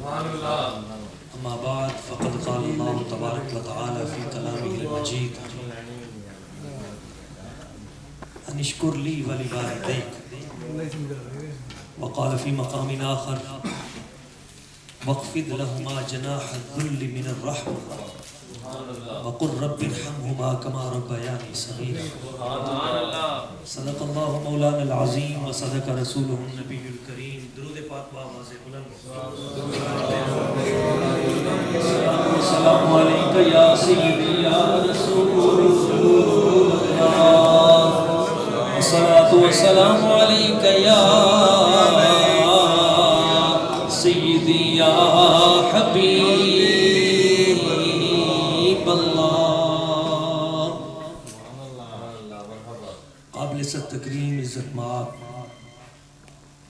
اما بعد فقد قال اللہ تبارک و تعالی فی کلامہ المجید ان اشکر لی ولوالدیک وقال فی مقام آخر واخفض لهما جناح الذل من الرحمة وقل رب ارحمهما كما ربياني صغيرا صدق الله مولانا العظيم وصدق رسوله النبي الكريم درود پاک بآواز بلند السلام عليك يا سيدي يا رسول الله الصلاة والسلام عليك يا سيدي يا حبيب الله قابل ست تکریم عزت مآب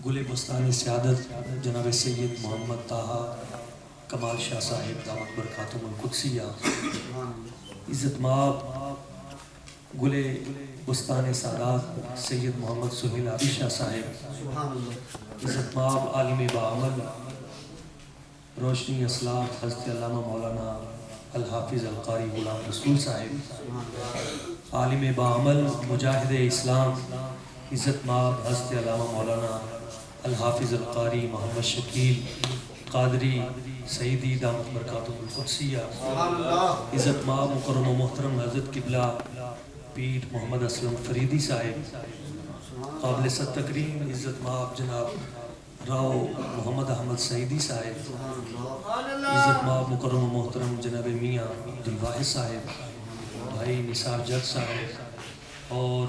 گل بستان سعادت جناب سید محمد طاہا کمال شاہ صاحب دامت برکاتہم القدسیہ، عزت مآب گل بستان سعادت سید محمد سہیل آبی شاہ صاحب، عزت مآب عالم باعمل روشنی اسلاف حضرت علامہ مولانا الحافظ القاری غلام رسول صاحب، عالم باعمل مجاہد اسلام عزت مآب حضرت علامہ مولانا الحافظ القاری محمد شکیل قادری سعیدی دامت برکاتہم القدسیہ، عزت مآب مکرم و محترم حضرت قبلہ پیر محمد اسلم فریدی صاحب، قابل ست تکریم عزت مآب جناب راؤ محمد احمد سعیدی صاحب، عزت مآب مکرم و محترم جناب میاں عبدالواحد صاحب، بھائی نثار جگ صاحب، اور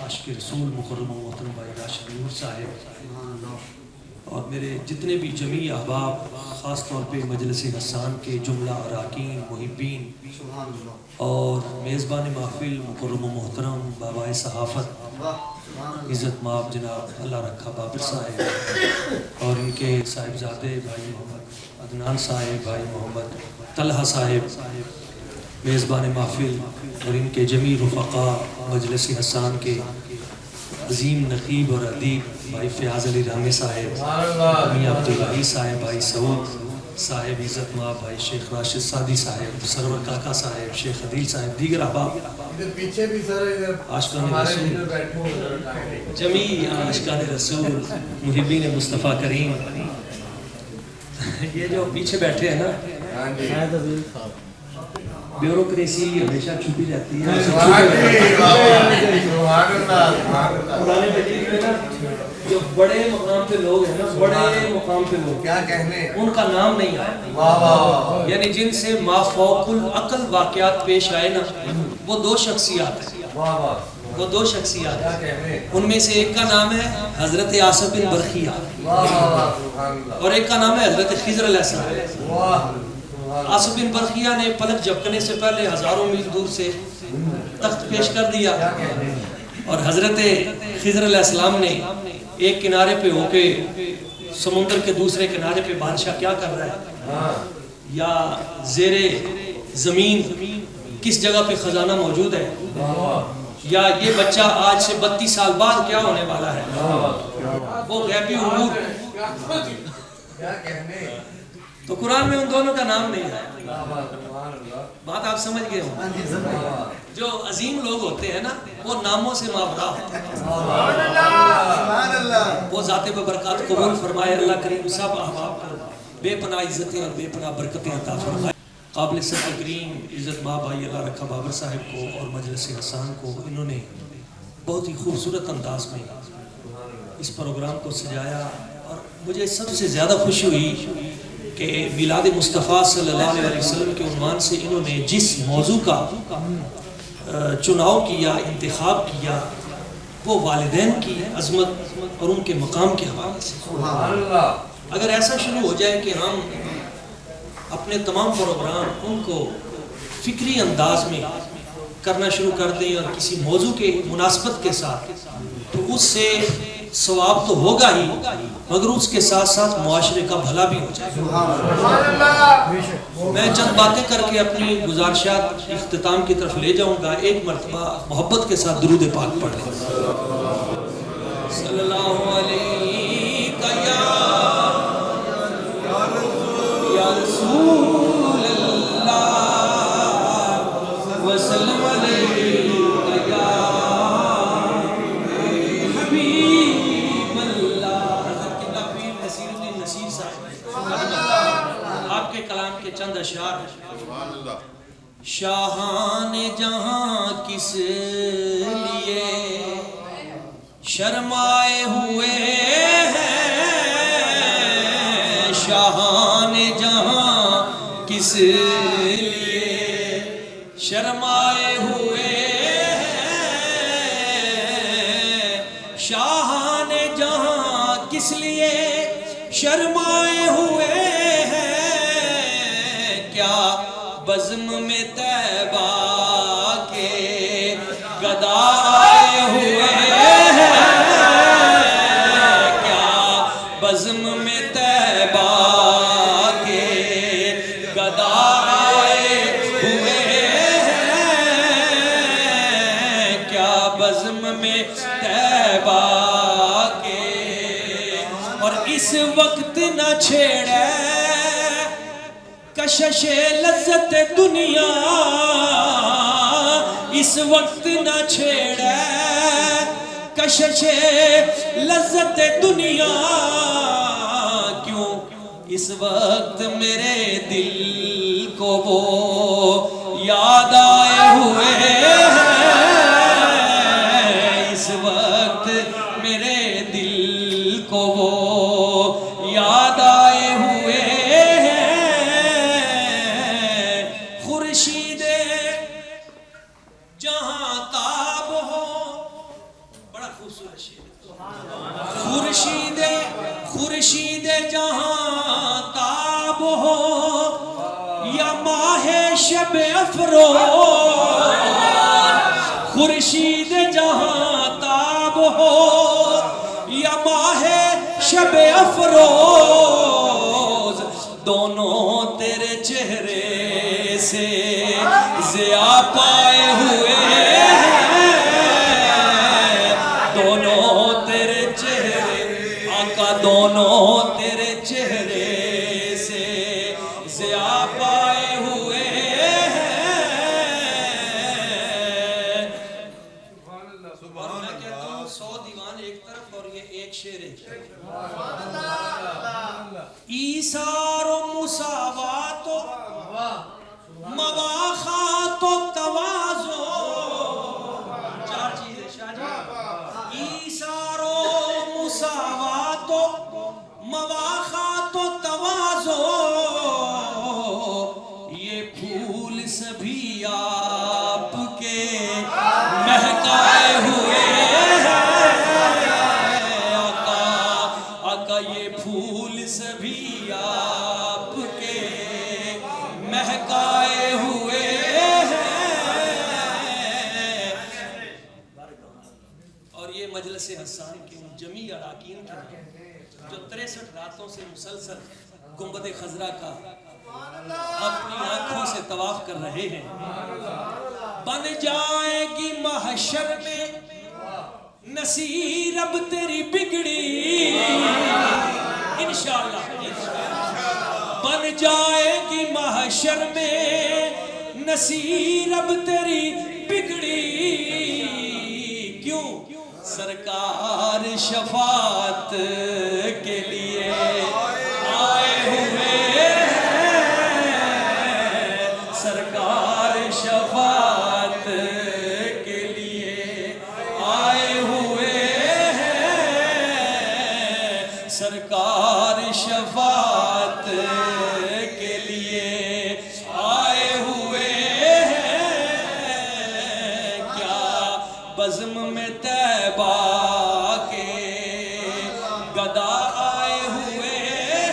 عاشق رسول مکرم و محترم بھائی راشد نور صاحب، اور میرے جتنے بھی جمیع احباب، خاص طور پہ مجلس حسان کے جملہ اراکین محبین، اور میزبان محفل مکرم و محترم بابائے صحافت عزت مآب جناب اللہ رکھا بابر صاحب، اور ان کے صاحبزادے بھائی محمد عدنان صاحب، بھائی محمد طلحہ صاحب میزبان محفل، اور ان کے جمیع رفقاء مجلس حسان کے عظیم نقیب اور ادیب بھائی فیاض علی رحمِ صاحب، میاں عبداللہی صاحب، بھائی سعود صاحب، عزت مآب بھائی شیخ راشد سعدی صاحب، سرور کاکا صاحب، شیخ عدیل صاحب، دیگر احباب عاشقان رسول، جمیع عاشقان رسول، محبین مصطفیٰ کریم، یہ جو پیچھے بیٹھے ہیں نا بیوروکریسی ہمیشہ چھپی رہتی ہے، قرآن مجید میں نا جو بڑے مقام پہ لوگ ہیں نا، بڑے مقام پہ لوگ کیا کہنے ان کا نام نہیں آیا، یعنی جن سے مافوق العقل واقعات پیش آئے نا، وہ دو شخصیات ہیں، وہ دو شخصیات ہیں، ان میں سے ایک کا نام ہے حضرت آصف بن برخیہ، اور ایک کا نام ہے حضرت خضر علیہ السلام۔ آصف بن برخیہ نے پلک جھپکنے سے پہلے ہزاروں میل دور سے تخت پیش کر دیا، اور حضرت خضر علیہ السلام نے ایک کنارے پہ ہو کے سمندر کے دوسرے کنارے پہ بادشاہ کیا کر رہا ہے، یا زیر زمین کس جگہ پہ خزانہ موجود ہے، یا یہ بچہ آج سے 32 سال بعد کیا ہونے والا ہے، وہ غیبی امور، تو قرآن میں ان دونوں کا نام نہیں ہے۔ بات آپ سمجھ گئے ہوں، جو عظیم لوگ ہوتے ہیں نا وہ ناموں سے مابرا ہوتے ہیں، وہ ذات ببرکات قبول فرمائے اللہ کریم سب احباب کو بے پناہ عزتیں اور بے پناہ برکتیں عطا فرمائے۔ قابل ست تکریم عزت مآب بھائی اللہ رکھا بابر صاحب کو اور مجلس حسان کو، انہوں نے بہت ہی خوبصورت انداز میں اس پروگرام کو سجایا، اور مجھے سب سے زیادہ خوشی ہوئی کہ میلاد مصطفیٰ صلی اللہ علیہ وسلم کے عنوان سے انہوں نے جس موضوع کا چناؤ کیا، انتخاب کیا، وہ والدین کی عظمت اور ان کے مقام کے حوالے سے۔ اگر ایسا شروع ہو جائے کہ ہم اپنے تمام پروگرام ان کو فکری انداز میں کرنا شروع کر دیں اور کسی موضوع کے مناسبت کے ساتھ، تو اس سے ثواب تو ہوگا ہی، مگر اس کے ساتھ ساتھ معاشرے کا بھلا بھی ہو جائے گا۔ میں چند باتیں کر کے اپنی گزارشات اختتام کی طرف لے جاؤں گا۔ ایک مرتبہ محبت کے ساتھ درود پاک پڑھ لیں۔ صلی اللہ علیہ صاحب آپ کے کلام کے چند اشعار ہیں. شاہان جہاں کس لیے شرمائے ہوئے ہیں، شاہان جہاں کس لیے شرمائے ہوئے ہیں، شاہان جہاں کس لیے شرمائے ہوئے ہیں، کیا بزم میں طیبہ کے گدا آئے ہوئے ہیں، کیا بزم میں طیبہ کے گدا آئے ہوئے ہیں، کیا بزم میں طیبہ کے. اور اس وقت نہ چھیڑے کشش لذت دنیا، اس وقت نہ چھیڑے کشش لذت دنیا، کیوں اس وقت میرے دل کو وہ یاد آئے ہوئے ہیں، اس وقت میرے دل کو وہ یاد آئے ہوئے ہیں، خورشید جہاں تاب ہو. بڑا خوبصورت شعر. خورشید جہاں تاب ہو یا ماہ شب افروز، خورشید جہاں تاب ہو یا ماہ شب افروز، دونوں تیرے چہرے سے ضیاء پائے ہوئے ہیں، دونوں تیرے چہرے آقا، دونوں تیرے چہرے سے ضیاء پائے ہوئے ہیں. اور میں کہتا ہوں 100 دیوان ایک طرف اور یہ ایک شعر ایک طرف. ایثار و مساوات و مواخات و تواضع، چار چیزیں شاہ جی. ایثار و مساوات و مواخات و تواضع، یہ پھول سبھی آپ کے مہکائے ہوئے ہیں، آقا یہ پھول سبھی آپ کے مہکائے ہوئے ہیں. اور یہ مجلس حسان کے جمی اراکین کے جو 63 راتوں سے مسلسل گنبد خضرا کا اپنی آنکھوں سے طواف کر رہے ہیں، بن جائے گی محشر میں نصیر اب تیری بگڑی، انشاءاللہ بن جائے گی محشر میں نصیر اب تیری بگڑی، کیوں سرکار شفاعت کے لیے آئے ہوئے ہیں، سرکار شفاعت کے لیے آئے ہوئے ہیں، سرکار شفاعت کے لیے آئے ہوئے ہیں، کیا بزم میں طیبہ کے گدا آئے ہوئے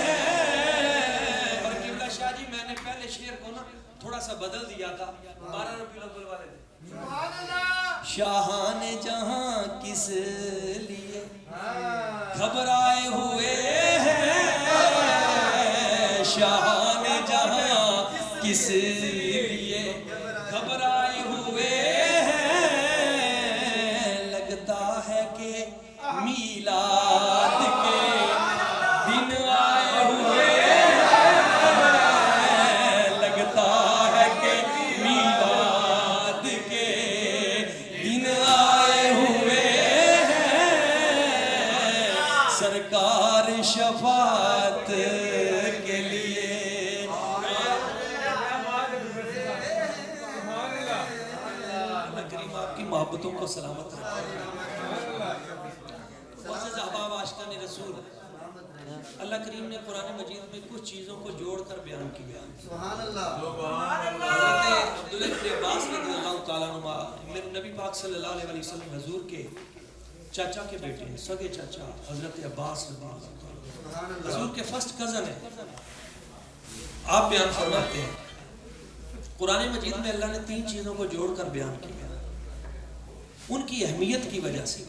ہیں. اور قبلہ شاہ جی میں نے پہلے شعر کو نا تھوڑا سا بدل دیا تھا، 12 ربیع الاول والے تھے. شاہان جہاں کس لیے گھبرائے ہوئے ہیں، شاہان جہاں کس لیے گھبرائے ہوئے ہیں، لگتا ہے کہ میلاد کے دن آئے ہوئے ہیں، لگتا ہے کہ میلاد کے دن آئے ہوئے ہیں، سرکار شفاعت محبتوں کو سلامت رکھے۔ معزز احباب عاشقان رسول، اللہ کریم نے قرآن مجید میں کچھ چیزوں کو جوڑ کر بیان کیا۔ سبحان اللہ۔ حضرت عبداللہ بن عباس رضی اللہ تعالیٰ عنہ میرے نبی پاک صلی اللہ علیہ وسلم حضور کے چاچا کے بیٹے ہیں، سگے چاچا حضرت عباس رضی اللہ تعالیٰ عنہ حضور کے فرسٹ کزن ہیں۔ آپ بیان فرماتے ہیں قرآن مجید میں اللہ نے 3 چیزوں کو جوڑ کر بیان کیا ان کی اہمیت کی وجہ سے۔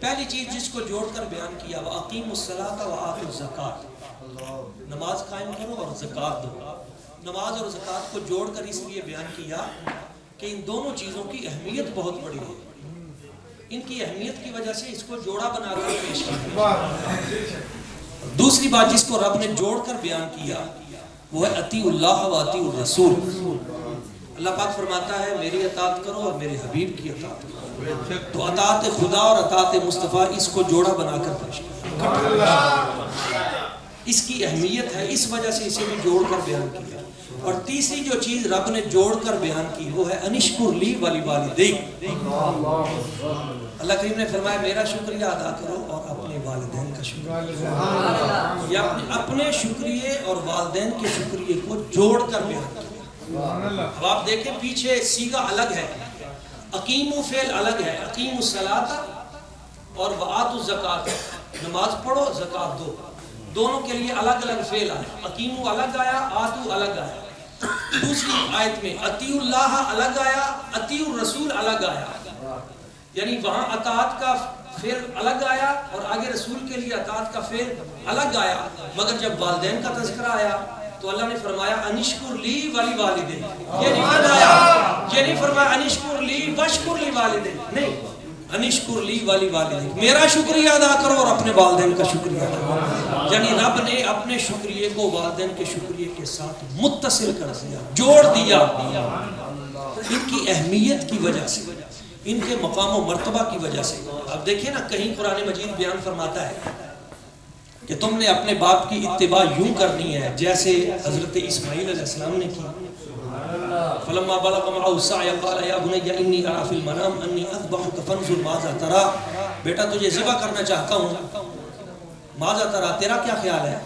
پہلی چیز جس کو جوڑ کر بیان کیا وَأَقِيمُوا الصَّلَاةَ وَآتُوا الزَّكَاةَ، نماز قائم کرو اور زکوٰۃ دو۔ نماز اور زکوٰۃ کو جوڑ کر اس لیے بیان کیا کہ ان دونوں چیزوں کی اہمیت بہت بڑی ہے، ان کی اہمیت کی وجہ سے اس کو جوڑا بنا کر پیش کیا۔ دوسری بات جس کو رب نے جوڑ کر بیان کیا وہ ہے اطیعوا اللہ و اطیعوا الرسول۔ اللہ پاک فرماتا ہے میری اطاعت کرو اور میرے حبیب کی اطاعت کرو۔ تو اطاعت خدا اور اطاعت مصطفیٰ اس کو جوڑا بنا کر پیش کیا۔ اس کی اہمیت ہے، اس وجہ سے اسے بھی جوڑ کر بیان کیا۔ اور تیسری جو چیز رب نے جوڑ کر بیان کی وہ ہے انشکر لی ولی والدیک۔ اللہ کریم نے فرمایا میرا شکریہ ادا کرو اور اپنے والدین کا شکریہ، یا اپنے شکریہ اور والدین کے شکریہ کو جوڑ کر بیان کیا۔ اب آپ دیکھیں پیچھے سیغہ الگ ہے، اقیموا فعل الگ ہے، اقیموا الصلاۃ اور وآتوا الزکاۃ، نماز پڑھو زکوٰۃ دو، دونوں کے لیے الگ الگ فعل آیا، اقیموا الگ آیا، آتوا الگ آیا۔ دوسری آیت میں اطیعوا اللہ الگ آیا، اطیعوا الرسول الگ آیا، یعنی وہاں اطاعت کا فعل الگ آیا اور آگے رسول کے لیے اطاعت کا فعل الگ آیا، مگر جب والدین کا تذکرہ آیا تو اللہ نے فرمایا انشکر لی ولی والدین، یہ نہیں فرمایا انشکر لی وشکر لی والدین، نہیں، انشکر لی ولی والدین، میرا شکریہ ادا کرو اور اپنے والدین کا شکریہ ادا کرو۔ یعنی رب نے اپنے شکریہ کو والدین کے شکریہ کے ساتھ متصل کر دیا، جوڑ دیا، ان کی اہمیت کی وجہ سے، ان کے مقام و مرتبہ کی وجہ سے۔ اب دیکھیں نا کہیں قرآن مجید بیان فرماتا ہے کہ تم نے اپنے باپ کی اتباع یوں کرنی ہے جیسے حضرت اسماعیل علیہ السلام نے کی۔ فلما بلغ معه السعي قال يا بني اني ارى في المنام اني اذبحك فانظر ماذا ترى، بیٹا تجھے ذبح کرنا چاہتا ہوں، ماذا ترى، تیرا کیا خیال ہے؟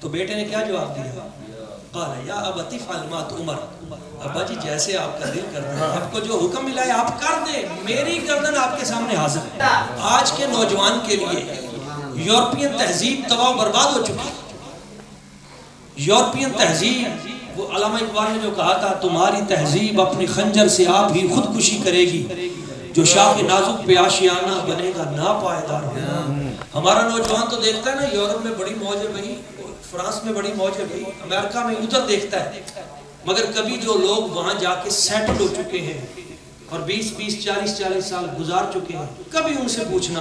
تو بیٹے نے کیا جواب دیا؟ قال یا ابت افعل ما تؤمر، ابا جی جیسے آپ کا دل کرتا ہے، آپ کو جو حکم ملا ہے آپ کر دیں، میری گردن آپ کے سامنے حاضر ہے۔ آج کے نوجوان کے لیے یورپین تہذیب تباہ و برباد ہو چکی، یورپین تہذیب، وہ علامہ اقبال نے جو کہا تھا تمہاری تہذیب اپنی خنجر سے آپ ہی خودکشی کرے گی، جو شاخ نازک پہ آشیانہ بنے گا ناپائیدار ہوگا۔ ہمارا نوجوان تو دیکھتا ہے نا یورپ میں بڑی موج ہے بھائی، فرانس میں بڑی موج ہے بھائی، امریکہ میں ادھر دیکھتا ہے، مگر کبھی جو لوگ وہاں جا کے سیٹل ہو چکے ہیں اور 20-40 سال گزار چکے ہیں، کبھی ان سے پوچھنا،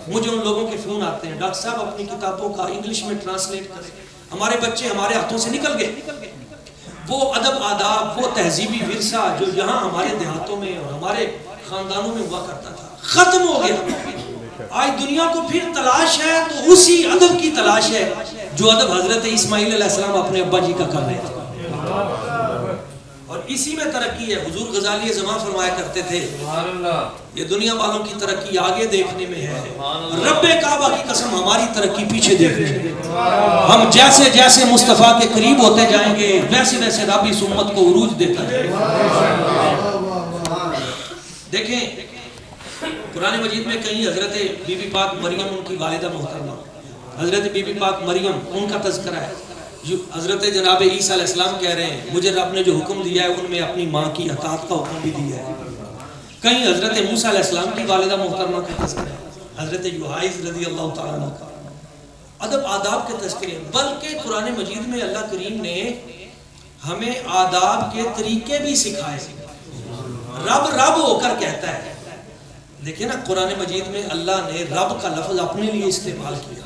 مجھے ان لوگوں کے فون آتے ہیں ڈاکٹر صاحب اپنی کتابوں کا انگلش میں ٹرانسلیٹ کریں، ہمارے بچے ہمارے ہاتھوں سے نکل گئے، وہ ادب آداب، وہ تہذیبی ورثہ جو یہاں ہمارے دیہاتوں میں اور ہمارے خاندانوں میں ہوا کرتا تھا ختم ہو گیا۔ آج دنیا کو پھر تلاش ہے تو اسی ادب کی تلاش ہے جو ادب حضرت اسماعیل علیہ السلام اپنے ابا جی کا کر رہے تھے، اور اسی میں ترقی ہے۔ حضور غزالی زمان فرمایا کرتے تھے یہ دنیا والوں کی ترقی آگے دیکھنے میں ہے، رب کعبہ کی قسم ہماری ترقی پیچھے دیکھنے میں۔ ہم جیسے جیسے مصطفیٰ کے قریب ہوتے جائیں گے ویسے ویسے رب اس امت کو عروج دیتا جائے گا۔ دیکھیں قرآن مجید میں کہیں حضرت بی بی پاک مریم ان کی والدہ محترمہ، حضرت بی بی پاک مریم ان کا تذکرہ ہے، حضرت جناب عیسیٰ علیہ السلام کہہ رہے ہیں مجھے رب نے جو حکم دیا ہے ان میں اپنی ماں کی اطاعت کا حکم بھی دیا ہے۔ کہیں حضرت موسیٰ علیہ السلام کی والدہ محترمہ کا تذکرہ ہے، حضرت یوحائز رضی اللہ تعالیٰ عنہ کا ادب آداب کے تذکرے، بلکہ قرآن مجید میں اللہ کریم نے ہمیں آداب کے طریقے بھی سکھائے۔ رب رب ہو کر کہتا ہے، دیکھیں نا قرآن مجید میں اللہ نے رب کا لفظ اپنے لیے استعمال کیا۔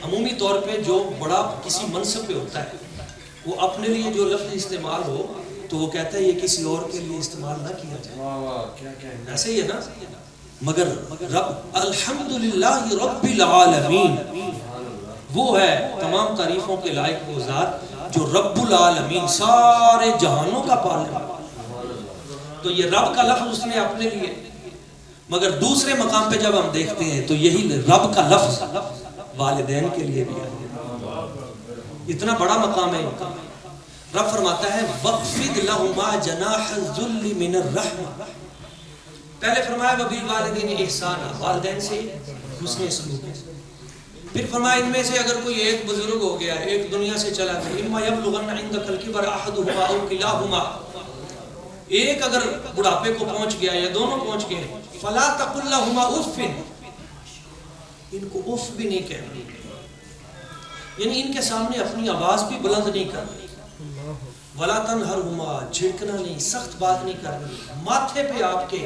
عمومی طور پہ جو بڑا کسی منصب پہ ہوتا ہے وہ اپنے لیے جو لفظ استعمال ہو تو وہ کہتا ہے یہ کسی اور کے لیے استعمال نہ کیا جائے، ایسے ہی ہے نا۔ مگر رب الحمدللہ رب العالمین وہ ہے تمام تعریفوں کے لائق وہ ذات جو رب العالمین سارے جہانوں کا پالنے والا۔ تو یہ رب کا لفظ اس نے اپنے لیے، مگر دوسرے مقام پہ جب ہم دیکھتے ہیں تو یہی رب کا لفظ والدین کے لیے بھی ہے۔ اتنا بڑا مقام ہے۔ رب فرماتا ہے وَخْفِضْ لَهُمَا جَنَاحَ الذُّلِّ مِنَ الرَّحْمَةِ، پہلے فرمایا وَبِالْوَالِدَيْنِ إِحْسَانًا، والدین سے حسن سلوک، پھر فرمایا ان میں سے اگر کوئی ایک بزرگ ہو گیا، ایک دنیا سے چلا گیا، إِمَّا يَبْلُغَنَّ عِندَكَ الْكِبَرَ أَحَدُهُمَا أَوْ كِلَاهُمَا، ایک اگر بڑھاپے کو پہنچ گیا یا دونوں پہنچ گئے، فَلَا تَقُلْ لَهُمَا أُفٍّ، ان کو اف بھی نہیں کہنا، یعنی ان کے سامنے اپنی آواز بھی بلند نہیں کرنی، وَلَا تَنْهَرْهُمَا، جھڑکنا نہیں، سخت بات نہیں کرنی، ماتھے پہ آپ کے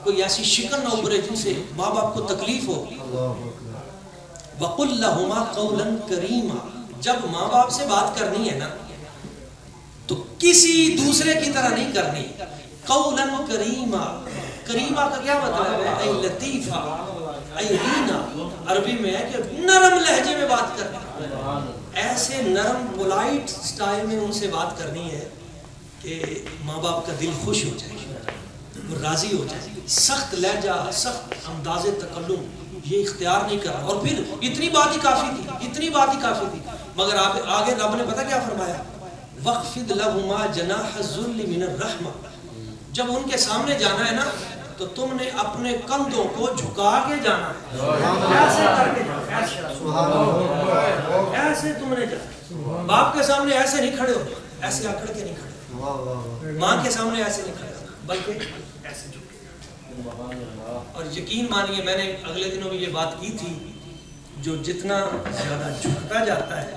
کوئی ایسی شکن نہ ابھرے جن سے ماں باپ کو تکلیف ہو۔ وَقُلْ لَهُمَا قَوْلًا كَرِيمًا، جب ماں باپ سے بات کرنی ہے نا تو کسی دوسرے کی طرح نہیں کرنی، قَوْلًا كَرِيمًا، کریمہ کا کیا مطلب ہے؟ اے لطیفہ، اے لینا، عربی میں ہے کہ نرم لہجے میں بات کرنی، ایسے نرم پولائٹ سٹائل میں ان سے بات کرنی ہے کہ ماں باپ کا دل خوش ہو جائے، وہ راضی ہو جائے۔ سخت لہجہ، سخت انداز تکلم یہ اختیار نہیں کرنا۔ اور پھر اتنی بات ہی کافی تھی، اتنی بات ہی کافی تھی، مگر آگے رب نے پتہ کیا فرمایا؟ وَخْفِضْ لَهُمَا جَنَاحَ الذُّلِّ مِنَ الرَّحْمَةِ، جب ان کے سامنے جانا ہے نا تو تم نے اپنے کندھوں کو جھکا کے جانا ہے، ایسے کر کے جانا، ایسے تم نے جانا۔ باپ کے سامنے ایسے نہیں کھڑے ہو، ایسے اکڑ کے نہیں کھڑے ہو، ماں کے سامنے ایسے نہیں کھڑے ہو، بلکہ ایسے جھک کے۔ اور یقین مانیے میں نے اگلے دنوں میں یہ بات کی تھی، جو جتنا زیادہ جھکتا جاتا ہے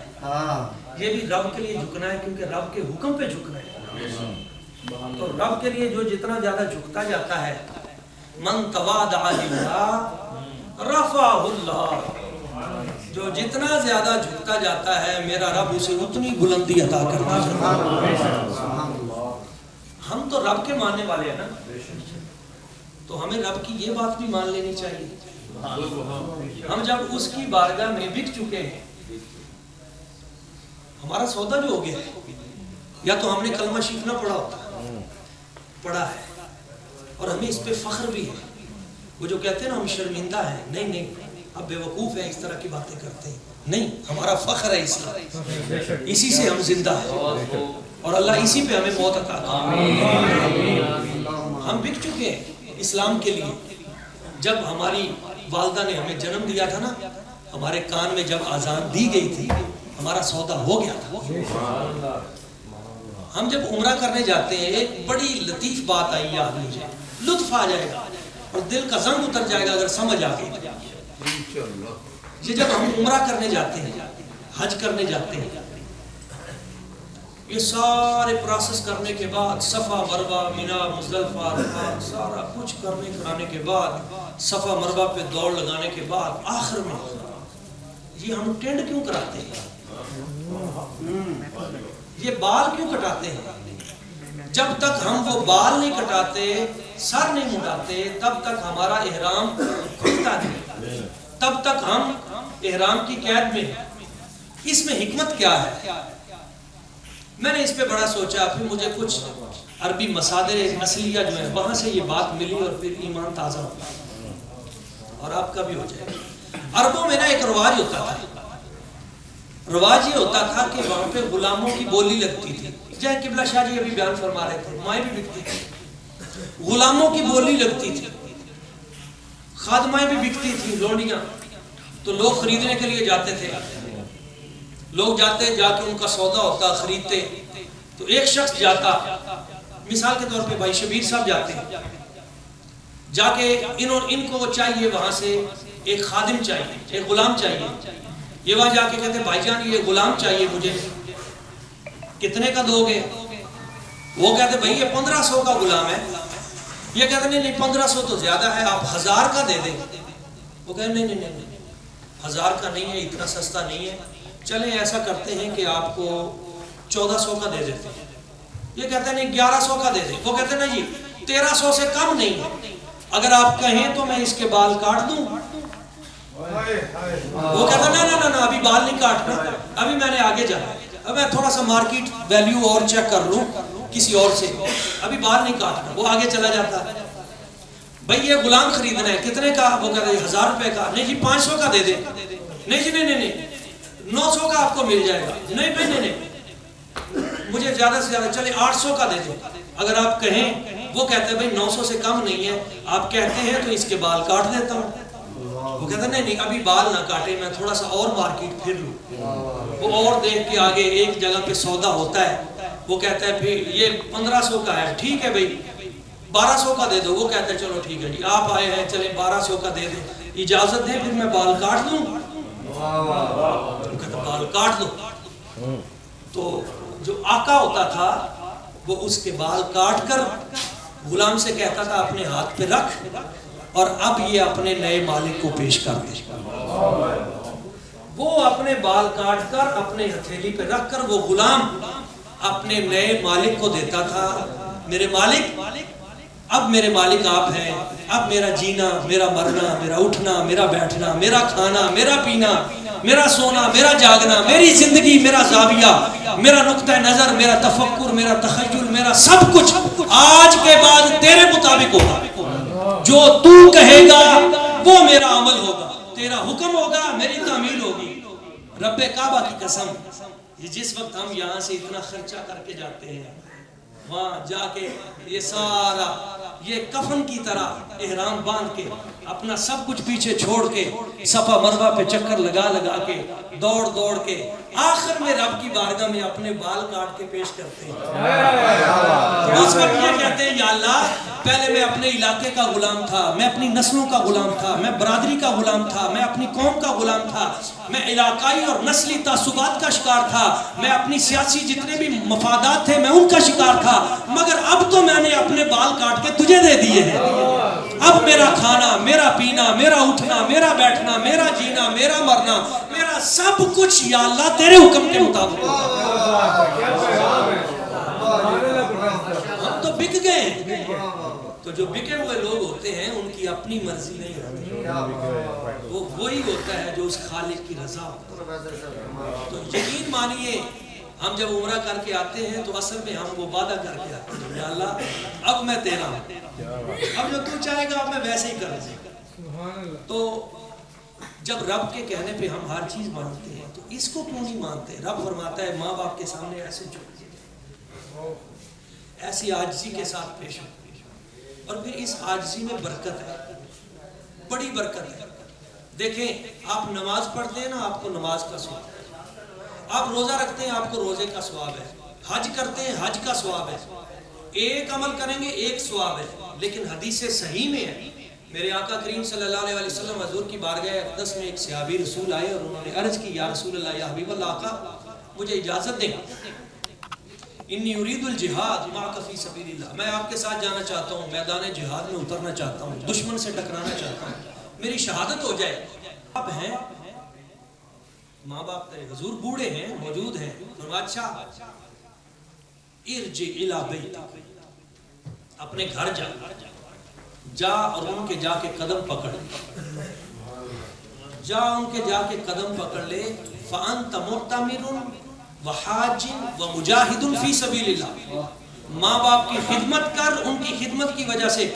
یہ بھی رب کے لیے جھکنا ہے، کیونکہ رب کے حکم پہ جھکنا ہے۔ تو رب کے لیے جو جتنا زیادہ جھکتا جاتا ہے، من تواضع للہ رفعہ اللہ، جو جتنا زیادہ جھکتا جاتا ہے میرا رب اسے اتنی بلندی عطا کرتا ہے۔ ہم تو رب کے ماننے والے ہیں نا، تو ہمیں رب کی یہ بات بھی مان لینی چاہیے۔ ہم جب اس کی بارگاہ میں بک چکے ہیں، ہمارا سودا جو ہو گیا ہے، یا تو ہم نے کلمہ شریف نہ پڑھا ہوتا، پڑھا ہے، اور ہمیں اس پہ فخر بھی ہے۔ وہ جو کہتے ہیں نا ہم شرمندہ ہیں، نہیں نہیں، اب بے وقوف ہیں اس طرح کی باتیں کرتے ہیں، نہیں، ہمارا فخر ہے اسلام، اسی سے ہم زندہ ہیں، اور اللہ اسی پہ ہمیں موت عطا کرے۔ ہم بک چکے ہیں اسلام کے لیے۔ جب ہماری والدہ نے ہمیں جنم دیا تھا نا، ہمارے کان میں جب اذان دی گئی تھی ہمارا سودا ہو گیا تھا۔ ہم جب عمرہ کرنے جاتے ہیں ایک بڑی لطیف بات آئی یاد مجھے، لطف آ جائے گا اور دل کا زنگ اتر جائے گا اگر سمجھ آ گئی۔ یہ جب ہم عمرہ کرنے جاتے ہیں، حج کرنے جاتے ہیں، یہ سارے پروسیس کرنے کے بعد، صفا مروہ مینا مزدلفہ عرفات سارا کچھ کرانے کے بعد، صفا مروہ پہ دوڑ لگانے کے بعد، آخر میں یہ ہم ٹینڈ کیوں کراتے ہیں؟ یہ بال کیوں کٹاتے ہیں؟ جب تک ہم وہ بال نہیں کٹاتے، سر نہیں مڈاتے، تب تک ہمارا احرام کھلتا نہیں، تب تک ہم احرام کی قید میں ہیں۔ اس میں حکمت کیا ہے؟ میں نے اس پہ بڑا سوچا، پھر مجھے کچھ عربی مصادر اصلیہ جو ہے وہاں سے یہ بات ملی، اور پھر ایمان تازہ ہوتا اور آپ کا بھی ہو جائے گا۔ عربوں میں نا ایک رواج ہوتا تھا، رواج یہ ہوتا تھا کہ وہاں پہ غلاموں کی بولی لگتی تھی، جہاں قبلہ شاہ جی ابھی بیان فرما رہے تھے، مائیں بھی بکتی تھی، غلاموں کی بولی لگتی تھی، خادمائیں بھی بکتی تھی، لونڈیاں، تو لوگ خریدنے کے لیے جاتے تھے، لوگ جاتے، جا کے ان کا سودا ہوتا، خریدتے، تو ایک شخص جاتا، مثال کے طور پہ بھائی شبیر صاحب جاتے ہیں، جا کے ان کو چاہیے وہاں سے ایک خادم چاہیے، ایک غلام چاہیے، یہ وہاں جا کے کہتے ہیں بھائی جان یہ غلام چاہیے مجھے، کتنے کا دو گے؟ وہ کہتے ہیں بھائی یہ 1500 کا غلام ہے، یہ کہتے ہیں نہیں 1500 تو زیادہ ہے، آپ 1000 کا دے دیں۔ وہ کہتے ہیں نہیں 1000 کا نہیں ہے، اتنا سستا نہیں ہے، چلیں ایسا کرتے ہیں کہ آپ کو 1400 کا دے دیتے ہیں۔ یہ کہتے ہیں نہیں 1100 کا دے دیں۔ وہ کہتے ہیں نا جی 1300 سے کم نہیں ہے، اگر آپ کہیں تو میں اس کے بال کاٹ دوں۔ وہ کہتا ہے نا ابھی بال نہیں کاٹنا، ابھی میں نے آگے جانا ہے۔ اب میں تھوڑا سا مارکیٹ ویلیو اور چیک کر لوں کسی اور سے, ابھی بال نہیں کاٹنا, وہ آگے چلا جاتا ہے. بھئی یہ غلام خریدنا ہے, کتنے کا؟ وہ کہتا ہے 1000 روپے کا. نہیں جی 500 کا دے دیں. نہیں جی نہیں 900 کا آپ کو مل جائے گا. نہیں مجھے زیادہ سے زیادہ چلے 800 کا دے دیں. اگر آپ کہیں, وہ کہتے ہیں بھئی 900 سے کم نہیں ہے, آپ کہتے ہیں تو اس کے بال کاٹ دیتا ہوں. وہ کہتا ہے نہیں ابھی بال نہ کاٹے, میں تھوڑا سا اور مارکیٹ پھر لوں. وہ اور دیکھ کے آگے ایک جگہ پہ سودا ہوتا ہے, وہ کہتا ہے پھر یہ 1500 کا ہے. ٹھیک ہے بھئی 1200 کا دے دو. وہ کہتا ہے چلو ٹھیک ہے جی, آپ آئے ہیں چلیں 1200 کا دے دیں, اجازت دیں پھر میں بال کاٹ دوں. وہ کہتا ہے بال کاٹ دو. تو جو آقا ہوتا تھا وہ اس کے بال کاٹ کر غلام سے کہتا تھا اپنے ہاتھ پہ رکھ, اور اب یہ اپنے نئے مالک کو پیش کر دے. وہ اپنے بال کاٹ کر اپنے ہتھیلی پہ رکھ کر وہ غلام اپنے نئے مالک کو دیتا تھا. میرے مالک, اب میرے مالک آپ ہیں, اب میرا جینا, میرا مرنا, میرا اٹھنا, میرا بیٹھنا, میرا کھانا, میرا پینا, میرا سونا, میرا جاگنا, میری زندگی, میرا زاویہ, میرا نقطہ نظر, میرا تفکر, میرا تخیل, میرا سب کچھ آج کے بعد تیرے مطابق ہوگا. جو تو کہے گا وہ میرا عمل ہوگا, تیرا حکم ہوگا, میری تعمیل ہوگی. رب کعبہ کی قسم, جس وقت ہم یہاں سے اتنا خرچہ کر کے جاتے ہیں, وہاں جا کے یہ سارا یہ کفن کی طرح احرام باندھ کے اپنا سب کچھ پیچھے چھوڑ کے صفا مروہ پہ چکر لگا لگا کے دوڑ دوڑ کے آخر میں رب کی بارگاہ میں اپنے بال کاٹ کے پیش کرتے ہیں. تو اس وقت یہ کہتے ہیں یا اللہ, پہلے میں اپنے علاقے کا غلام تھا, میں اپنی نسلوں کا غلام تھا, میں برادری کا غلام تھا, میں اپنی قوم کا غلام تھا, میں علاقائی اور نسلی تعصبات کا شکار تھا, میں اپنی سیاسی جتنے بھی مفادات تھے میں ان کا شکار تھا, مگر اب تو میں نے اپنے بال کاٹ کے تجھے دے دیے ہیں. اب میرا کھانا, میرا پینا, میرا اٹھنا, میرا بیٹھنا, میرا جینا, میرا مرنا, میرا سب کچھ یا اللہ تیرے حکم کے مطابق. ہم تو بک گئے ہیں. تو جو بکے ہوئے لوگ ہوتے ہیں ان کی اپنی مرضی نہیں ہوتی, وہ وہی ہوتا ہے جو اس خالق کی رضا ہوتا ہے. تو یقین مانیے ہم جب عمرہ کر کے آتے ہیں تو اصل میں ہم وہ وعدہ کر کے آتے ہیں یا اللہ اب میں تیرا ہوں, اب جو تو چاہے گا اب میں ویسے ہی کروں گا. تو جب رب کے کہنے پہ ہم ہر چیز مانتے ہیں تو اس کو کیوں نہیں مانتے؟ رب فرماتا ہے ماں باپ کے سامنے ایسے جھک, ایسی عاجزی کے ساتھ پیش ہو, اور پھر اس عاجزی میں برکت ہے, بڑی برکت ہے. دیکھیں آپ نماز پڑھتے ہیں نا, آپ کو نماز کا ثواب ہے, آپ روزہ رکھتے ہیں آپ کو روزے کا ثواب ہے, حج کرتے ہیں حج کا ثواب ہے, ایک عمل کریں گے ایک ثواب ہے. لیکن حدیث صحیح میں ہے, میرے آقا کریم صلی اللہ علیہ وسلم حضور کی بارگاہ اقدس میں ایک صحابی رسول آئے اور انہوں نے عرض کی یا رسول اللہ, یا حبیب اللہ, آقا مجھے اجازت دیں, انی ارید الجہاد معک فی سبیل اللہ, میں آپ کے ساتھ جانا چاہتا ہوں, میدان جہاد میں اترنا چاہتا ہوں, دشمن سے ٹکرانا چاہتا ہوں, میری شہادت ہو جائے. آپ ہیں ماں باپ تیرے حضور بوڑھے ہیں موجود ہیں, فرمایا اچھا ارجع الی بیتک, اپنے گھر جا اور ان کے جا کے قدم پکڑ, جا ان کے جا کے قدم پکڑ لے. فانت معتمر وحاج ومجاہد فی سبیل اللہ, ماں باپ کی خدمت کر, ان کی خدمت کی وجہ سے